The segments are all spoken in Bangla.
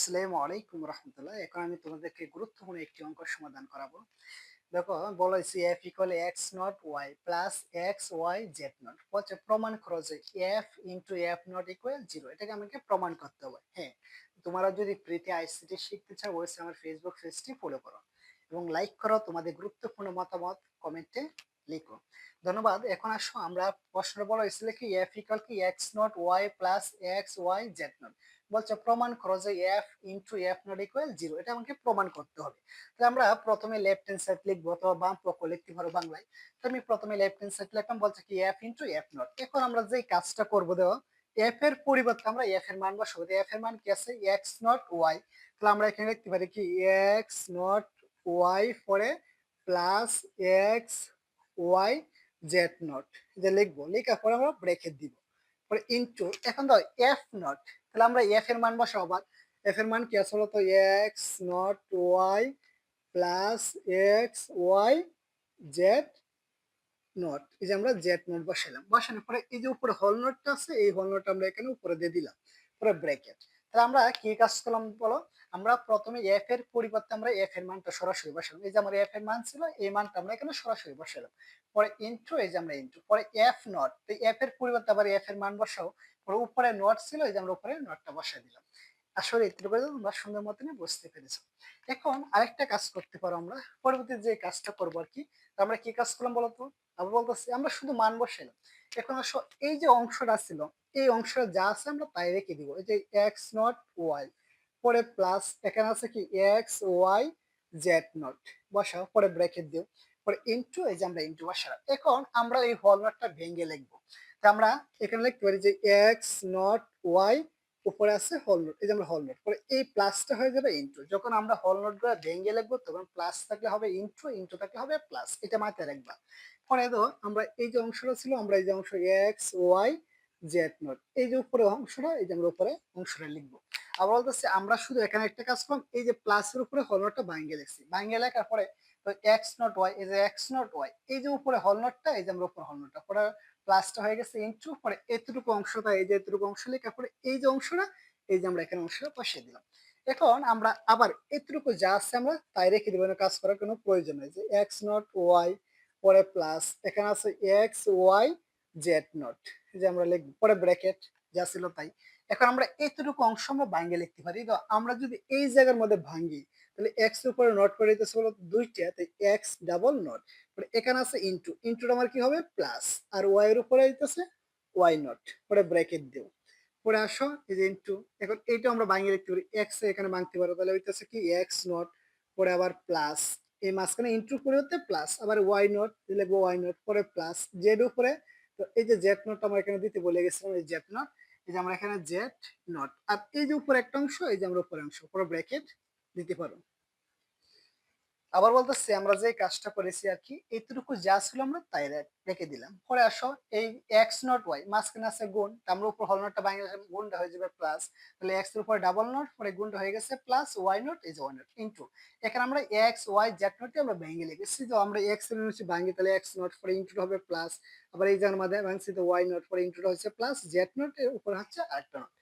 আসসালামু আলাইকুম রহমতুল্লাহ। এখন আমি তোমাদেরকে গুরুত্বপূর্ণ একটি অঙ্ক সমাধান করাবো। দেখো, বলেছি F equal X not Y plus X Y Z not. বলছে প্রমাণ করো যে F into F not equal zero. এটাকে আমাকে প্রমাণ করতে হবে। হ্যাঁ, তোমরা যদি প্রীতি আইসিটি শিখতে চাও অবশ্যই আমার ফেসবুক পেজটি ফলো করো এবং লাইক করো। তোমাদের গুরুত্বপূর্ণ মতামত কমেন্টে লিখো। ধন্যবাদ। এখন আসো, আমরা প্রশ্ন বলা হয়েছিল কি এফ ইকুয়াল কি X not Y plus X Y Z not. বলছে প্রমাণ করো যে F into F not equal zero. এটা আমাকে প্রমাণ করতে হবে। তো আমরা প্রথমে লেফট হ্যান্ড সাইড লিখবো অথবা বাম পক্ষ লিখতে পারো বাংলায়। তো আমি প্রথমে লেফট হ্যান্ড সাইড লিখলাম। বলছে কি এফ ইন্টু এফ নট। এখন আমরা যে কাজটা করবো, দেওয়া এফ এর পরিবর্তে আমরা এফ এর মান বসাবো। এফ এর মান কি আছে? X not Y. তাহলে আমরা এখানে লিখতে পারি কি এক্স নট ওয়াই পরে plus X Y Z not. যে লিখবো, লেখার পরে আমরা ব্রেকেট দিব, পরে ইনটু এখন দাও এফ নট। তাহলে আমরা এফ এর মান বসাবো। আবার এফ এর মান কি আছে বলতো? X not Y plus X Y Z not. এই যে আমরা জেড নট বসালাম। বসানোর পরে এই যে উপরে হল নোটটা আছে, এই হল নোট আমরা এখানে উপরে দিয়ে দিলাম, পরে ব্র্যাকেট। তাহলে আমরা কি কাজ করলাম বলো? আমরা প্রথমে এফ এর পরিবর্তে আমরা এফ এর মানটা সরাসরি বসালাম। এই যে আমার এফ এর মান ছিল, এই মানটা আমরা এখানে সরাসরি বসালাম। পরে ইনটু, এই যে আমরা ইনটু, পরে এফ নট। এফ এর পরিবর্তে আবার এফ এর মান বসাও। পরে উপরে নট ছিল, এই যে আমরা উপরে নটটা বসাই দিলাম। আসলে এটুকু তোমরা সুন্দর মতনই বুঝতে পেরেছো। এখন আরেকটা কাজ করতে পারো আমরা, পরবর্তী যে কাজটা করবো আর কি। তো আমরা কি কাজ করলাম বলতো? আবার বলতেছি আমরা শুধু মান বসাইলাম। এখন আসো, এই যে অংশটা ছিল, এই অংশটা যা আছে আমরা তাই রেখে দিব। এই যে এক্স নট ওয়াই পরে প্লাস এখানে আছে কি এক্স ওয়াই জেড নট। বসাও, পরে ব্র্যাকেট দিও, পরে ইনটু, এই যে আমরা ইনটু বসালাম। এখন আমরা এই হল নটটা ভেঙে লিখবো। তা আমরা এখানে লিখতে পারি যে এক্স নট ওয়াই উপরে আছে হল নোট। এই যে আমরা হল নোট, পরে এই প্লাসটা হয়ে যাবে ইনটু। যখন আমরা হল নোট গুলো ভেঙে লিখবো তখন প্লাস থাকলে হবে ইনটু, ইনটু থাকলে হবে প্লাস। এটা মাথায় রাখবা। পরে তো আমরা এই যে অংশটা ছিল, আমরা এই যে অংশ এক্স ওয়াই জেড নোট, এই যে উপরে অংশটা, এই যে আমরা উপরে অংশটা লিখবো। আবার বলতেছে আমরা শুধু এখানে একটা কাজ করলাম, এই যে প্লাসের উপরে হল নোটটা ভাঙিয়ে লিখছি। ভাঙিয়ে লেখার পরে তো এক্স নট ওয়াই, এই যে এক্স নট ওয়াই, এই যে উপরে হল নোটটা, এই যে আমরা উপরে হল নোটটা, পরে প্লাসটা হয়ে গেছে ইনটু, পরে এতটুকু অংশটা, এই যে এতটুকু অংশ লেখার পরে এই যে অংশটা, এই যে আমরা এখানে অংশটা বসিয়ে দিলাম। এখন আমরা আবার এতটুকু যা আছে আমরা তাই রেখে দিব, কাজ করার কোনো প্রয়োজন নেই। যে এক্স নট ওয়াই পরে প্লাস এখানে আছে এক্স ওয়াই জেড নট, যে আমরা লিখব, পরে ব্র্যাকেট যা ছিল তাই। এখন আমরা এতটুকু অংশ আমরা ভাঙিয়ে লিখতে পারি। তো আমরা যদি এই জায়গার মধ্যে ভাঙি, তাহলে এক্স এর উপরে নট করে দিতেছে হলো দুইটা, তাই এক্স ডাবল নট। এখানে আছে ইনটু, ইনটুটা আমার কি হবে? প্লাস। আর ওয়াই এর উপরে দিতেছে ওয়াই নট, পরে ব্র্যাকেট দিও, পরে আসো এই যে ইনটু। এখন এইটা আমরা ভাঙিয়ে লিখতে পারি, এক্স এখানে ভাঙতে পারো, তাহলে হইতেছে কি এক্স নট, পরে আবার প্লাস, এই মাঝখানে ইনটু করে হতে প্লাস, আবার ওয়াই নট লিখবো, ওয়াই নট পরে প্লাস জেড উপরে। তো এই যে জেড নট আমরা এখানে দিতে বলে গেছিলাম, এই জেড নট, এই যে আমরা এখানে জেড নট। আর এই যে উপরে একটা অংশ, এই যে আমরা উপরে অংশ, পরে ব্র্যাকেট দিতে পারো। আবার বলতেছি আমরা যে কাজটা করেছি আর কি, এইটুকু যা ছিল আমরা তাই রেখে দিলাম। পরে আসো, এই এক্স নট ওয়াই মাঝখানে আছে গুণ, আমরা উপর হল নটটা ভাঙে গুণটা হয়ে যাবে প্লাস। তাহলে এক্স এর উপরে ডাবল নট, পরে গুণটা হয়ে গেছে প্লাস ওয়াই নট, এই যে ওয়াই নট ইনটু। এখানে আমরা এক্স ওয়াই জেড নটকে আমরা ভেঙে লিখেছি। তো আমরা এক্স এর নিচে ভাঙি, তাহলে এক্স নট পরে ইনটু হবে প্লাস। আবার এই যার মধ্যে ভাঙছি, তো ওয়াই নট পরে ইনটুটা হচ্ছে প্লাস, জেড নট এর উপর হচ্ছে আরেকটা নট।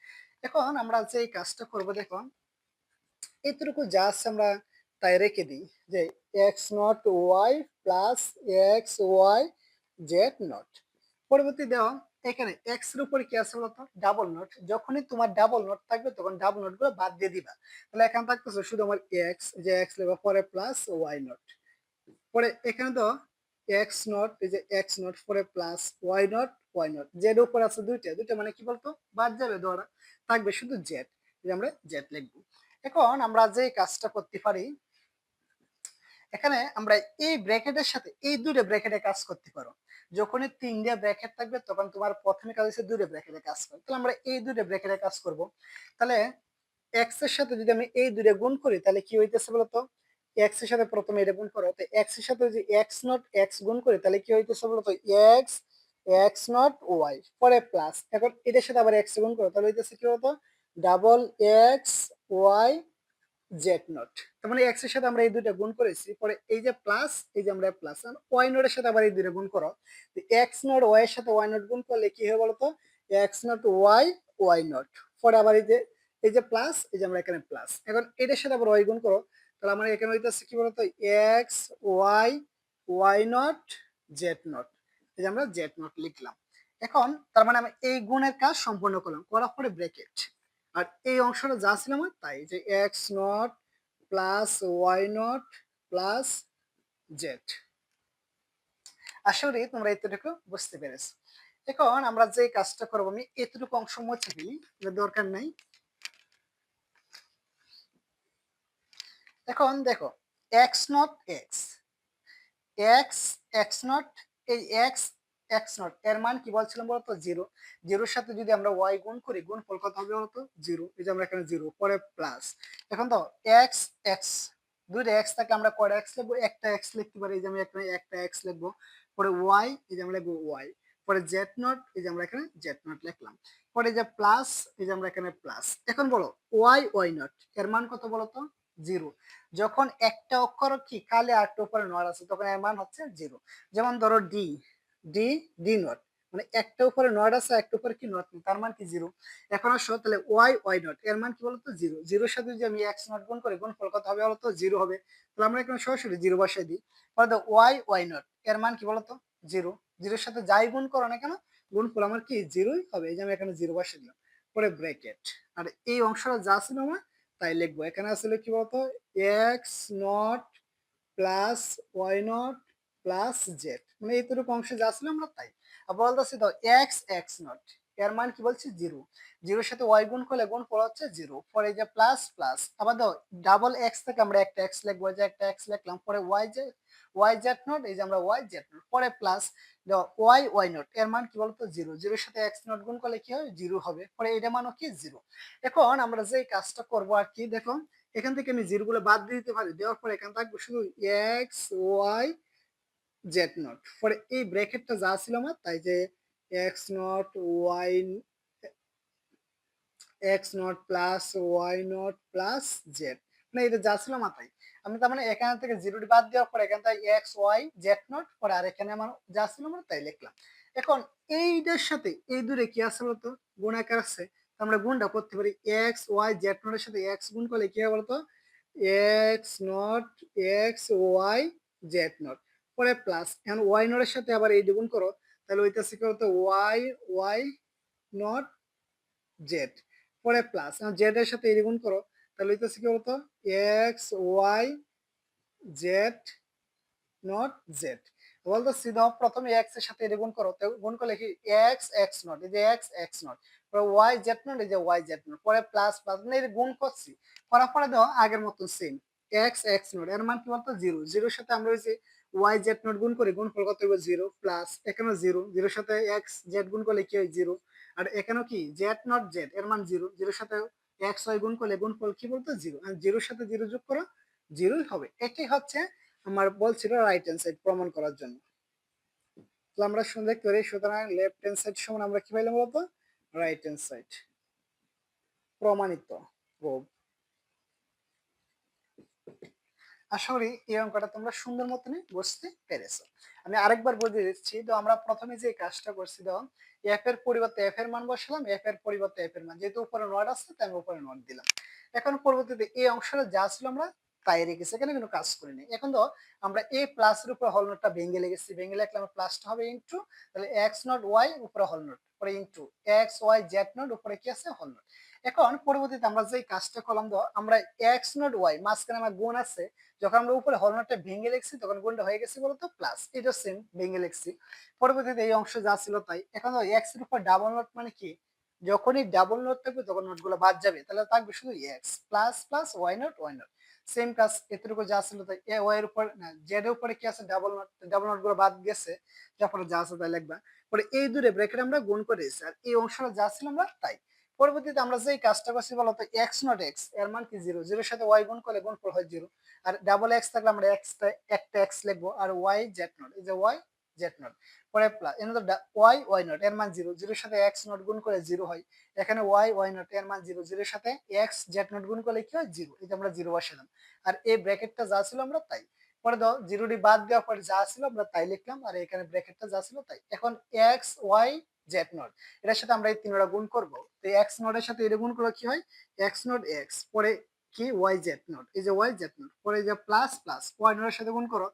এখন আমরা যে এই কাজটা করবো, দেখুন এতটুকু যা আছে আমরা তাই রেখে দিই। যে x not Y plus X Y Z not. পরবর্তী দেওয়া, এখানে এক্স এর উপরে কি আছে বলতো? Double not. যখনই তোমার ডাবল নট থাকবে তখন ডাবল নট গুলো বাদ দিয়ে দিবা। তাহলে এখানে থাকতেছে শুধু আমার এক্স, যে এক্স লেখা, পরে প্লাস ওয়াই নট, পরে এখানে তো এক্স নট, এই যে এক্স নট পরে plus Y not, Y not Z উপর আছে দুইটা, দুইটা মানে কি বলতো? বাদ যাবে, ধরা থাকবে শুধু জেড, যে আমরা জেড লিখবো। এখন আমরা যে কাজটা করতে পারি, এখানে আমরা এই ব্র্যাকেটের সাথে এই দুটো ব্র্যাকেটে কাজ করতে পারো। যখনই তিনটা ব্র্যাকেট থাকবে তখন তোমার প্রথমে কাজ হচ্ছে দুটো ব্র্যাকেটে কাজ করো। তাহলে আমরা এই দুটো ব্র্যাকেটে কাজ করব। তাহলে এক্স এর সাথে যদি আমি এই দুটো গুণ করি, তাহলে কি হইতেছে বলতো? এক্স এর সাথে প্রথমে এটা গুণ করো, তো এক্স এর সাথে যদি এক্স নট এক্স গুণ করি, তাহলে কি হইতেছে বলতো? এক্স এক্স নট ওয়াই পরে প্লাস, এখন এটার সাথে আবার এক্স গুণ করো, তাহলে হইতেছে কি বলতো? Double X Y Z not. তার মানে এক্স এর সাথে আমরা এই দুইটা গুণ করেছি, পরে এই যে প্লাস, এই যে আমরা প্লাস, ওয়াই নট এর সাথে আবার এই দুইটা গুণ করো। এক্স নট ওয়াই এর সাথে ওয়াই নট গুণ করলে কি হবে বলতো? X not Y Y not, পরে আবার এই যে এই যে প্লাস, এই যে আমরা এখানে প্লাস, এখন এটার সাথে আবার ওয়াই গুণ করো, তাহলে আমার এখানে হইতেছে কি বলতো x Y Y not Z not, এই যে আমরা জেড নট লিখলাম। এখন তার মানে আমি এই গুণের কাজ সম্পূর্ণ করলাম, করার পরে ব্র্যাকেট, আর এই অংশটা যা ছিল আমার তাই, যে x not plus why not plus Z. আশা করি তোমরা এতটুকু বুঝতে পেরেছো। এখন আমরা যে কাজটা করবো, আমি এতটুকু অংশ মুছে ফেলি, দরকার নাই। এখন দেখো x not x x x not, এই এক্স এক্স নট এর মান কি বলছিলাম বলতো জিরো, জিরোর সাথে যদি আমরা ওয়াই গুণ করি, গুণ ফল কত হবে বলতো জিরো, এই যে আমরা এখানে জিরো পরে প্লাস। এখন তো এক্স এক্স, দুইটা এক্স থাকলে আমরা কয়টা এক্স লিখবো, একটা এক্স লিখতে পারি, এই যে আমি এখানে একটা এক্স লিখবো, পরে ওয়াই, এই যে আমরা লিখবো ওয়াই, পরে জেড নট, এই যে আমরা এখানে জেড নট লিখলাম, পরে যে প্লাস, এই যে আমরা এখানে প্লাস। এখন বলো ওয়াই ওয়াই নট এর মান কত বলতো জিরো, যখন একটা অক্ষর কি কালে আরেকটা উপরে নট আছে তখন এর মান হচ্ছে জিরো। যেমন ধরো ডি, ডি ডি নট, মানে একটা উপরে নট আছে একটা উপরে কি নট নেই, তার মান কি জিরো। এখন আসো তাহলে ওয়াই ওয়াই নট এর মান কি বলতো জিরো, জিরোর সাথে যদি আমি এক্স নট গুণ করি, গুণ ফল কত হবে বলতো জিরো হবে, তাহলে আমরা এখানে সরাসরি জিরো বসাই দিই। তাহলে ওয়াই ওয়াই নট এর মান কি বলতো জিরো, জিরোর সাথে যাই গুণ করো না কেন গুণ ফল আমার কি জিরোই হবে, এই যে আমি এখানে জিরো বসাই দিলাম, পরে ব্র্যাকেট, আর এই অংশটা যা ছিল আমার তাই লিখবো। এখানে আসলে কি বলতো x not plus why not plus Z, মানে এইটুকু অংশে যা ছিল আমরা তাই। আর বলতেছি তো এক্স এক্স নট এর মান কি বলছি জিরো, জিরোর সাথে ওয়াই গুণ করলে গুণ ফল হচ্ছে জিরো, পরে যে প্লাস প্লাস, আবার দাও ডাবল এক্স থেকে আমরা একটা এক্স লিখবো, যে একটা এক্স লিখলাম, পরে ওয়াই যে ওয়াই জেড নট, এই যে আমরা ওয়াই জেড নট, পরে প্লাস ওয়াই ওয়াই নট এর মান কি বলতো জিরো, জিরোর সাথে এক্স নট গুণ করলে কি হবে জিরো হবে, পরে এটা মানও কি জিরো। এখন আমরা যে কাজটা করবো আর কি দেখো, এখান থেকে আমি জিরো গুলো বাদ দিয়ে দিতে পারি, দেওয়ার পরে এখানে থাকবে শুধু এক্স ওয়াই জেড নট, পরে এই ব্র্যাকেটটা যা ছিল আমার তাই, যে x not y x not plus why not plus Z, মানে এটা যা ছিল মাথায়, আমি তার মানে এখান থেকে জিরোটি বাদ দেওয়ার পরে এখান থেকে এক্স ওয়াই জেড নট, পরে আর এখানে আমার যা ছিল আমার তাই লিখলাম। এখন এইটার সাথে এই দূরে কি আছে বলতো গুণাকার আছে, আমরা গুণটা করতে পারি, এক্স ওয়াই জেড নটের সাথে এক্স গুণ করলে কি হবে বলতো x not x Y Z not, পরে প্লাস, এখন ওয়াই নটের সাথে আবার এই গুণ করো, তাহলে ওইটাছে কি বলতো ওয়াই ওয়াই নট জেড, পরে প্লাস, জেড এর সাথে এই গুণ করো, তাহলে হইতেছে কি বলতো x Y Z not z, বলতো সিধা প্রথমে এক্স এর সাথে এটা গুণ করো, তো গুণ করলে কি এক্স এক্স নট, এই যে এক্স এক্স নট, পরে ওয়াই জেড নট, এই যে ওয়াই জেড নট, পরে প্লাস প্লাস, মানে এটা গুণ করছি, করার পরে দাও আগের মতো সেম এক্স এক্স নট এর মান কি বলতো জিরো, জিরোর সাথে আমরা ওই যে ওয়াই জেড নট গুণ করি, গুণ ফল কত হবে জিরো, প্লাস এখানে জিরো, জিরোর সাথে এক্স জেড গুণ করলে কি হয় জিরো, আর এখানেও কি জেড নট জেড এর মান জিরো, জিরোর সাথে এক্স ওয়াই গুণ করলে গুণ ফল কি বলতো জিরো, আর জিরোর সাথে জিরো যোগ করো জিরোই হবে। এটাই হচ্ছে আমার বলছিল রাইট হ্যান্ড সাইড প্রমাণ করার জন্য। তো আমরা শুনে দেখতে পারি, সুতরাং লেফট হ্যান্ড সাইড সমান আমরা কি পাইলাম বলতো রাইট হ্যান্ড সাইড, প্রমাণিত প্রুভ। আশা করি এই অঙ্কটা তোমরা সুন্দর মতনই বুঝতে পেরেছো। আমি আরেকবার বুঝিয়ে দিচ্ছি, তো আমরা প্রথমে যে কাজটা করছি, তো এফ এর পরিবর্তে এফ এর মান বসালাম, এফ এর পরিবর্তে এফ এর মান, যেহেতু উপরে নট আছে তাই আমি উপরে নট দিলাম। এখন পরবর্তীতে এই অংশটা যা ছিল আমরা তাই রেখেছি, এখানে কোনো কাজ করিনি। এখন তো আমরা এই প্লাস এর উপরে হল নোটটা ভেঙে লেগেছি, ভেঙে লিখলে আমার প্লাসটা হবে ইনটু, তাহলে এক্স নট ওয়াই উপরে হল নোট, পরে into x Y Z not উপরে কি আছে হল নোট। এখন পরবর্তীতে আমরা যে কাজটা করলাম, তো আমরা এক্স নট ওয়াই মাঝখানে আমার গুণ আছে, যখন আমরা উপরে হল নোটটা ভেঙে লিখছি তখন গুণটা হয়ে গেছে বলতো প্লাস, এটা সেম ভেঙে লিখছি। পরবর্তীতে এই অংশ যা ছিল তাই। এখন এক্স এর উপর ডাবল নোট মানে কি, যখনই ডাবল নোট থাকবে তখন নোট গুলো বাদ যাবে, তাহলে থাকবে শুধু x plus plus y not y not, same কাজ এতটুকু যা ছিল তাই। এ ওয়াই এর উপর না জেড এর উপরে কি আছে ডাবল নোট, ডাবল নোট গুলো বাদ গেছে, তারপরে যা আছে তাই লিখবা, পরে এই দূরে ব্র্যাকেট আমরা গুণ করে দিয়েছি, আর এই অংশটা যা ছিল আমরা তাই। পরবর্তীতে আমরা যে কাজটা করছি বলতো এক্স নট এক্স এর মান কি জিরো, জিরোর সাথে ওয়াই গুণ করলে গুণ ফল হয় জিরো, আর ডাবল এক্স থাকলে আমরা এক্সটা একটা এক্স লিখবো, আর ওয়াই জেড নট, এই যে ওয়াই জেড নট, পরে প্লাস এখানে তো ওয়াই ওয়াই নট এর মান জিরো, জিরোর সাথে এক্স নট গুণ করে জিরো হয়, এখানে ওয়াই ওয়াই নট এর মান জিরো, জিরোর সাথে এক্স জেড নট গুণ করলে কি হয় জিরো, এই যে আমরা জিরো বসালাম, আর এই ব্র্যাকেটটা যা ছিল আমরা তাই। পরে দাও জিরোটি বাদ দেওয়ার পরে যা ছিল আমরা তাই লিখলাম, আর এখানে ব্র্যাকেটটা যা ছিল তাই। এখন এক্স ওয়াই জেড নট। এটার সাথে আমরা এই তিনটা গুণ করব। তো এক্স নট এর সাথে এটা গুণ করলে কি হয়? এক্স নট এক্স, পরে কি ওয়াই জেড নট, এই যে ওয়াই জেড নট, পরে এই যে প্লাস প্লাস ওয়াই নট এর সাথে গুণ করো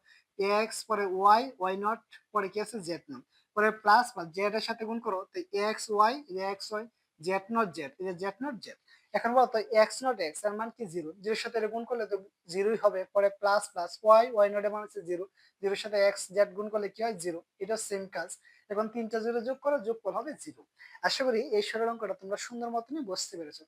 এক্স, পরে ওয়াই ওয়াই নট, পরে কি আছে জেড নট, পরে প্লাস প্লাস জেড এর সাথে গুণ করো তো এক্স ওয়াই, এই যে x Y, Z not z, এই যে জেড নট জেড। এখন বলো তো এক্স নট এক্স এর মান কি জিরো, জিরোর সাথে এটা গুণ করলে তো জিরোই হবে, পরে plus plus y Y not এর মান হচ্ছে জিরো, জিরোর সাথে এক্স জেড গুণ করলে কি হয়? জিরো। এটা সেম কাজ। এখন তিনটা জিরো যোগ করো, যোগফল হবে জিরো। আশা করি এই সরল অঙ্কটা তোমরা সুন্দর মতনই বুঝতে পেরেছো।